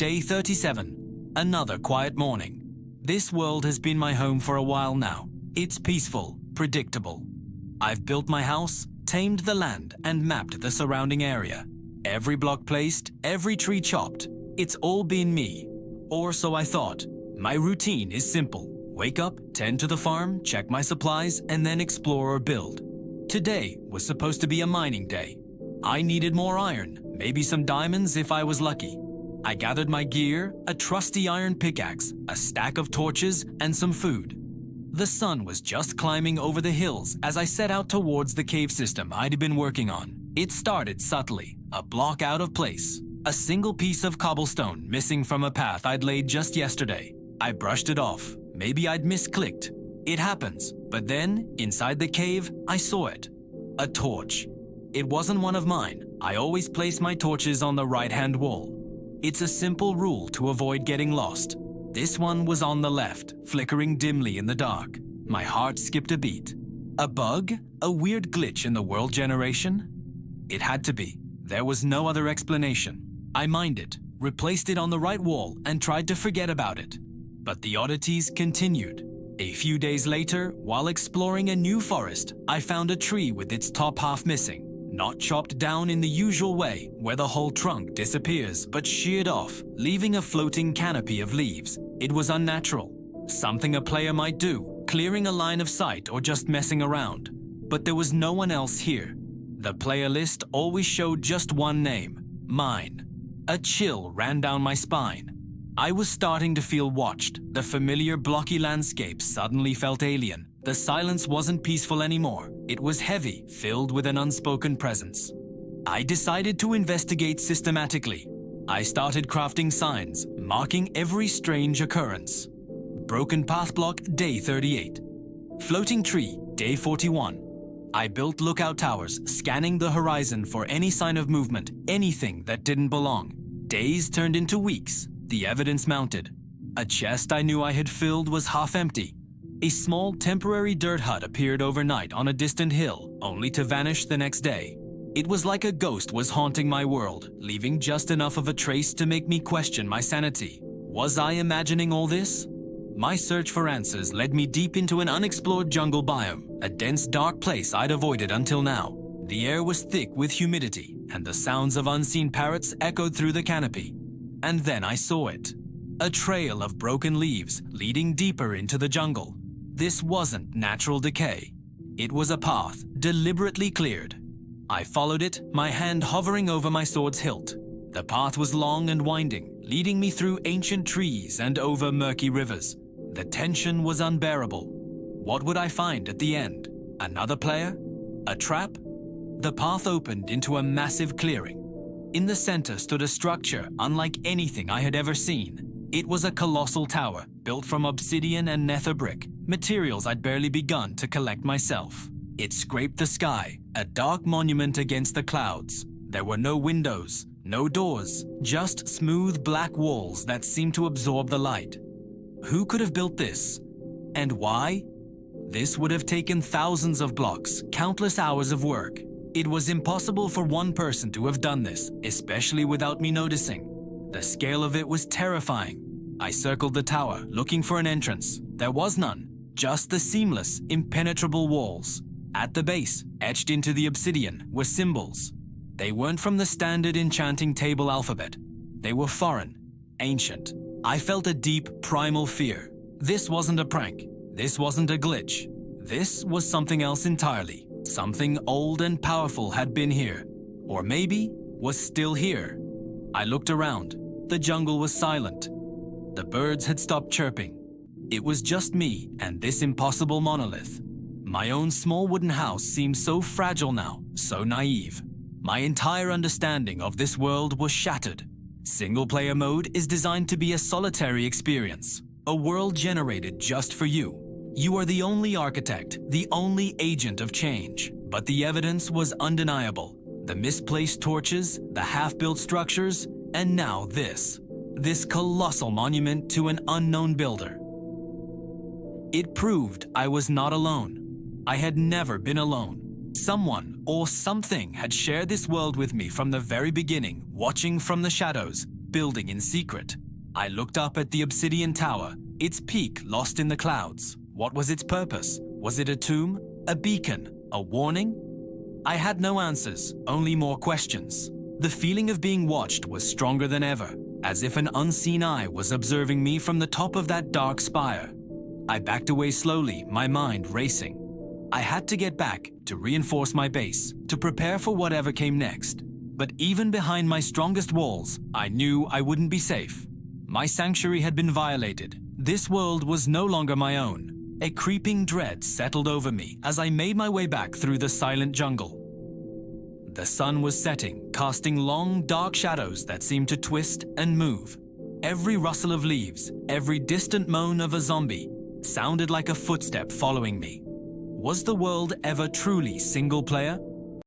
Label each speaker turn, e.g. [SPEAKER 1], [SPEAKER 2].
[SPEAKER 1] Day 37. Another quiet morning. This world has been my home for a while now. It's peaceful, predictable. I've built my house, tamed the land, and mapped the surrounding area. Every block placed, every tree chopped. It's all been me. Or so I thought. My routine is simple. Wake up, tend to the farm, check my supplies, and then explore or build. Today was supposed to be a mining day. I needed more iron, maybe some diamonds if I was lucky. I gathered my gear, a trusty iron pickaxe, a stack of torches, and some food. The sun was just climbing over the hills as I set out towards the cave system I'd been working on. It started subtly, a block out of place. A single piece of cobblestone missing from a path I'd laid just yesterday. I brushed it off. Maybe I'd misclicked. It happens. But then, inside the cave, I saw it. A torch. It wasn't one of mine. I always place my torches on the right-hand wall. It's a simple rule to avoid getting lost. This one was on the left, flickering dimly in the dark. My heart skipped a beat. A bug? A weird glitch in the world generation? It had to be. There was no other explanation. I mined it, replaced it on the right wall, and tried to forget about it. But the oddities continued. A few days later, while exploring a new forest, I found a tree with its top half missing. Not chopped down in the usual way, where the whole trunk disappears, but sheared off, leaving a floating canopy of leaves. It was unnatural. Something a player might do, clearing a line of sight or just messing around. But there was no one else here. The player list always showed just one name, mine. A chill ran down my spine. I was starting to feel watched. The familiar blocky landscape suddenly felt alien. The silence wasn't peaceful anymore. It was heavy, filled with an unspoken presence. I decided to investigate systematically. I started crafting signs, marking every strange occurrence. Broken path block, Day 38. Floating tree, Day 41. I built lookout towers, scanning the horizon for any sign of movement, anything that didn't belong. Days turned into weeks. The evidence mounted. A chest I knew I had filled was half empty. A small temporary dirt hut appeared overnight on a distant hill, only to vanish the next day. It was like a ghost was haunting my world, leaving just enough of a trace to make me question my sanity. Was I imagining all this? My search for answers led me deep into an unexplored jungle biome, a dense, dark place I'd avoided until now. The air was thick with humidity, and the sounds of unseen parrots echoed through the canopy. And then I saw it. A trail of broken leaves leading deeper into the jungle. This wasn't natural decay. It was a path, deliberately cleared. I followed it, my hand hovering over my sword's hilt. The path was long and winding, leading me through ancient trees and over murky rivers. The tension was unbearable. What would I find at the end? Another player? A trap? The path opened into a massive clearing. In the center stood a structure unlike anything I had ever seen. It was a colossal tower, built from obsidian and nether brick, materials I'd barely begun to collect myself. It scraped the sky, a dark monument against the clouds. There were no windows, no doors, just smooth black walls that seemed to absorb the light. Who could have built this? And why? This would have taken thousands of blocks, countless hours of work. It was impossible for one person to have done this, especially without me noticing. The scale of it was terrifying. I circled the tower, looking for an entrance. There was none, just the seamless, impenetrable walls. At the base, etched into the obsidian, were symbols. They weren't from the standard enchanting table alphabet. They were foreign, ancient. I felt a deep, primal fear. This wasn't a prank. This wasn't a glitch. This was something else entirely. Something old and powerful had been here, or maybe was still here. I looked around. The jungle was silent. The birds had stopped chirping. It was just me and this impossible monolith. My own small wooden house seemed so fragile now, so naive. My entire understanding of this world was shattered. Single-player mode is designed to be a solitary experience, a world generated just for you. You are the only architect, the only agent of change. But the evidence was undeniable. The misplaced torches, the half-built structures, and now this colossal monument to an unknown builder. It proved I was not alone. I had never been alone. Someone or something had shared this world with me from the very beginning, watching from the shadows. building in secret. I looked up at the obsidian tower, its peak lost in the clouds. What was its purpose? Was it a tomb? A beacon? A warning? I had no answers, only more questions. The feeling of being watched was stronger than ever, as if an unseen eye was observing me from the top of that dark spire. I backed away slowly, my mind racing. I had to get back, to reinforce my base, to prepare for whatever came next. But even behind my strongest walls, I knew I wouldn't be safe. My sanctuary had been violated. This world was no longer my own. A creeping dread settled over me as I made my way back through the silent jungle. The sun was setting, casting long, dark shadows that seemed to twist and move. Every rustle of leaves, every distant moan of a zombie, sounded like a footstep following me. Was the world ever truly single player?